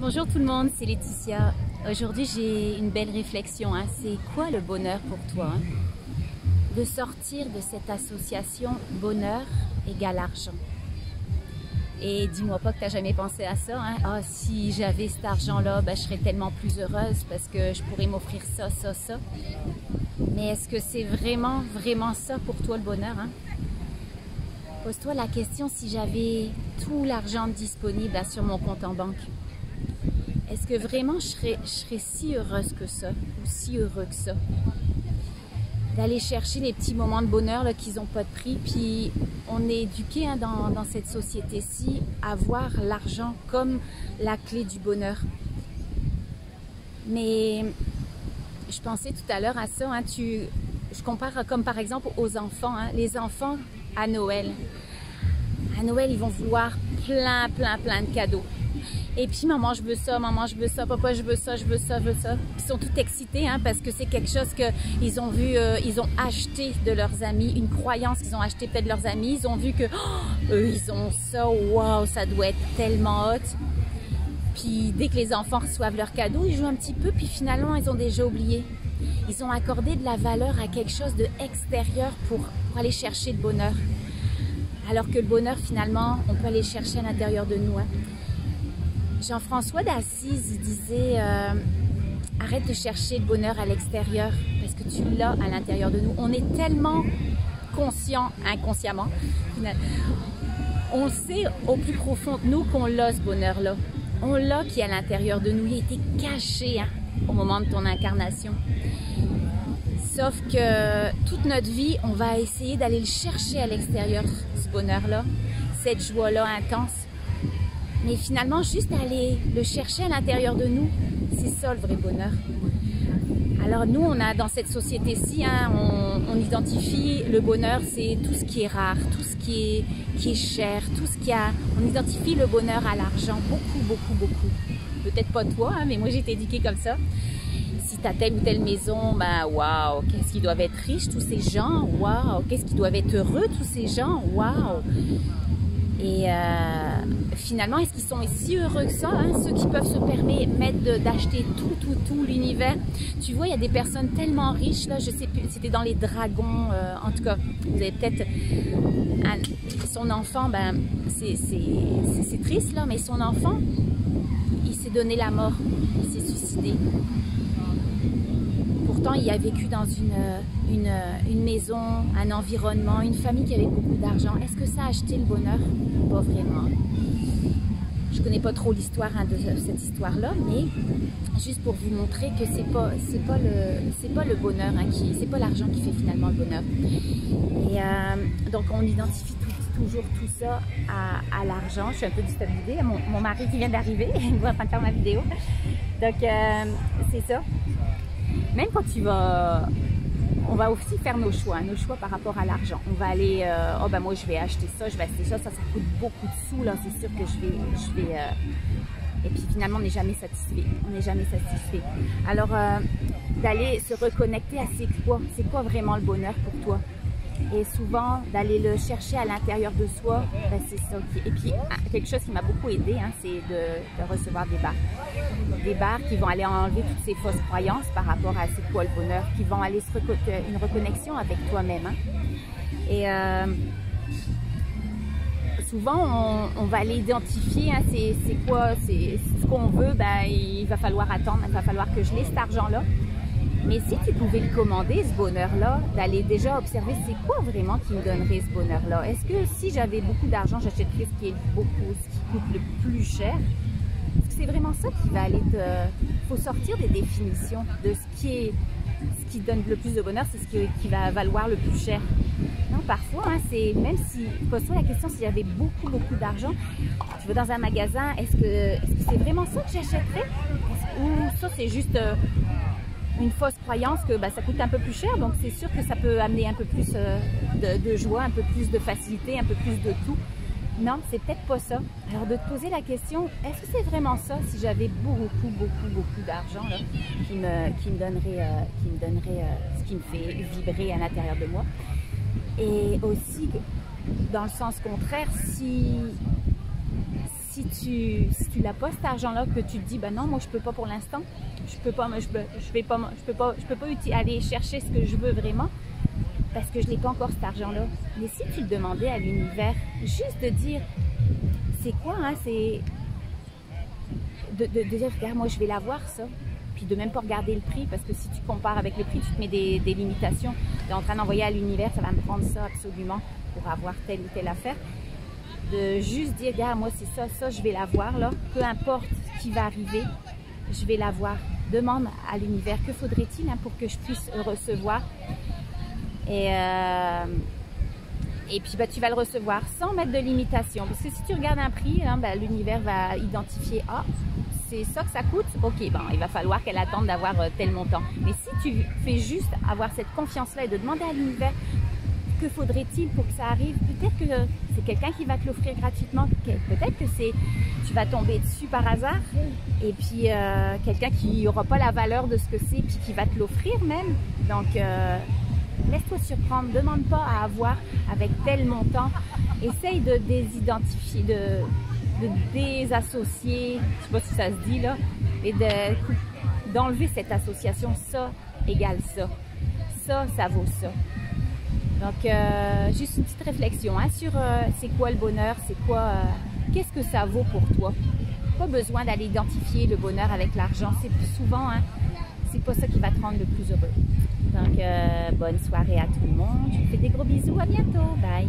Bonjour tout le monde, c'est Laetitia. Aujourd'hui j'ai une belle réflexion. C'est quoi le bonheur pour toi? De sortir de cette association bonheur égale argent. Et dis-moi pas que tu n'as jamais pensé à ça. Ah, si j'avais cet argent-là, je serais tellement plus heureuse parce que je pourrais m'offrir ça, ça, ça. Mais est-ce que c'est vraiment ça pour toi le bonheur? Pose-toi la question, si j'avais tout l'argent disponible sur mon compte en banque, est-ce que vraiment je serais si heureuse que ça, ou si heureux que ça? D'aller chercher les petits moments de bonheur qui n'ont pas de prix. Puis on est éduqué dans cette société-ci à voir l'argent comme la clé du bonheur. Mais je pensais tout à l'heure à ça. Je compare comme par exemple aux enfants. Les enfants à Noël. À Noël, ils vont vouloir plein de cadeaux. Et puis, maman, je veux ça, papa, je veux ça, je veux ça, je veux ça. Ils sont tout excités parce que c'est quelque chose qu'ils ont vu, ils ont acheté de leurs amis, une croyance qu'ils ont acheté peut-être de leurs amis. Ils ont vu que eux, ils ont ça, waouh, ça doit être tellement hot. Puis, dès que les enfants reçoivent leurs cadeaux, ils jouent un petit peu, puis finalement, ils ont déjà oublié. Ils ont accordé de la valeur à quelque chose de extérieur pour aller chercher le bonheur. Alors que le bonheur, finalement, on peut aller le chercher à l'intérieur de nous. Jean-François d'Assise, il disait arrête de chercher le bonheur à l'extérieur parce que tu l'as à l'intérieur de nous. On est tellement conscient, inconsciemment, on sait au plus profond de nous qu'on l'a ce bonheur-là. On l'a qui est à l'intérieur de nous. Il a été caché au moment de ton incarnation. Sauf que toute notre vie, on va essayer d'aller le chercher à l'extérieur, ce bonheur-là, cette joie-là intense. Mais finalement, juste aller le chercher à l'intérieur de nous, c'est ça le vrai bonheur. Alors nous, on a dans cette société-ci, on identifie le bonheur, c'est tout ce qui est rare, tout ce qui est cher, tout ce qui a... On identifie le bonheur à l'argent, beaucoup. Peut-être pas toi, mais moi j'ai été éduquée comme ça. Si tu as telle ou telle maison, waouh, qu'est-ce qu'ils doivent être riches tous ces gens, waouh, qu'est-ce qu'ils doivent être heureux tous ces gens, waouh. Et finalement, est-ce qu'ils sont si heureux que ça, ceux qui peuvent se permettre d'acheter tout l'univers? Tu vois, il y a des personnes tellement riches, là, je sais plus, c'était dans les dragons, en tout cas, vous avez peut-être son enfant, c'est triste, là, mais son enfant, il s'est donné la mort, il s'est suicidé. Pourtant, il a vécu dans une maison, un environnement, une famille qui avait beaucoup d'argent. Est-ce que ça a acheté le bonheur? Pas vraiment. Je ne connais pas trop l'histoire de cette histoire-là, mais juste pour vous montrer que c'est pas le bonheur, c'est pas l'argent qui fait finalement le bonheur. Et donc, on identifie toujours tout ça à l'argent. Je suis un peu déstabilisée. Mon mari qui vient d'arriver, il est en train de faire ma vidéo. Donc, c'est ça. Même quand on va aussi faire nos choix par rapport à l'argent. On va aller, moi je vais acheter ça, ça coûte beaucoup de sous, là, c'est sûr que je vais et puis finalement on n'est jamais satisfait, Alors, d'aller se reconnecter à c'est quoi vraiment le bonheur pour toi? Et souvent, d'aller le chercher à l'intérieur de soi, c'est ça. Et puis, quelque chose qui m'a beaucoup aidé, c'est de recevoir des barres qui vont aller enlever toutes ces fausses croyances par rapport à c'est quoi le bonheur, qui vont aller une reconnexion avec toi-même. Et souvent, on va aller identifier, c'est quoi, c'est ce qu'on veut, il va falloir attendre, il va falloir que je l'ai cet argent-là. Mais si tu pouvais le commander, ce bonheur-là, d'aller déjà observer c'est quoi vraiment qui me donnerait ce bonheur-là. Est-ce que si j'avais beaucoup d'argent, j'achèterais ce qui coûte le plus cher? Est-ce que c'est vraiment ça qui va aller faut sortir des définitions de ce qui donne le plus de bonheur, c'est ce qui va valoir le plus cher. Non, parfois, c'est même si, pose-toi la question, si j'avais beaucoup d'argent, tu vas dans un magasin, est-ce que c'est vraiment ça que j'achèterais? Ou ça, c'est juste... une fausse croyance que ça coûte un peu plus cher, donc c'est sûr que ça peut amener un peu plus de joie, un peu plus de facilité, un peu plus de tout. Non, c'est peut-être pas ça. Alors de te poser la question, est-ce que c'est vraiment ça si j'avais beaucoup d'argent qui me donnerait ce qui me fait vibrer à l'intérieur de moi? Et aussi, dans le sens contraire, si tu l'as pas cet argent-là, que tu te dis, ben non, moi je peux pas pour l'instant, je peux pas aller chercher ce que je veux vraiment, parce que je n'ai pas encore cet argent-là. Mais si tu le demandais à l'univers, juste de dire, c'est quoi, hein, c'est de dire, regarde, moi je vais l'avoir ça, puis de même pas regarder le prix, parce que si tu compares avec le prix, tu te mets des limitations. Tu es en train d'envoyer à l'univers, ça va me prendre ça absolument pour avoir telle ou telle affaire. De juste dire, regarde, moi c'est ça, je vais l'avoir là, peu importe ce qui va arriver, je vais l'avoir. Demande à l'univers, que faudrait-il hein, pour que je puisse recevoir. Et puis tu vas le recevoir sans mettre de limitation. Parce que si tu regardes un prix, hein, l'univers va identifier, ah, c'est ça que ça coûte, ok, il va falloir qu'elle attende d'avoir tel montant. Mais si tu fais juste avoir cette confiance-là et de demander à l'univers, que faudrait-il pour que ça arrive, peut-être que c'est quelqu'un qui va te l'offrir gratuitement, peut-être que tu vas tomber dessus par hasard, et puis quelqu'un qui n'aura pas la valeur de ce que c'est, puis qui va te l'offrir même. Donc, laisse-toi surprendre, ne demande pas à avoir avec tel montant. Essaye de désidentifier, de désassocier, je ne sais pas si ça se dit là, et d'enlever cette association, ça égale ça. Ça vaut ça. Donc, juste une petite réflexion hein, sur c'est quoi le bonheur, c'est quoi, qu'est-ce que ça vaut pour toi. Pas besoin d'aller identifier le bonheur avec l'argent, c'est souvent, hein, c'est pas ça qui va te rendre le plus heureux. Donc, bonne soirée à tout le monde. Je vous fais des gros bisous. À bientôt. Bye.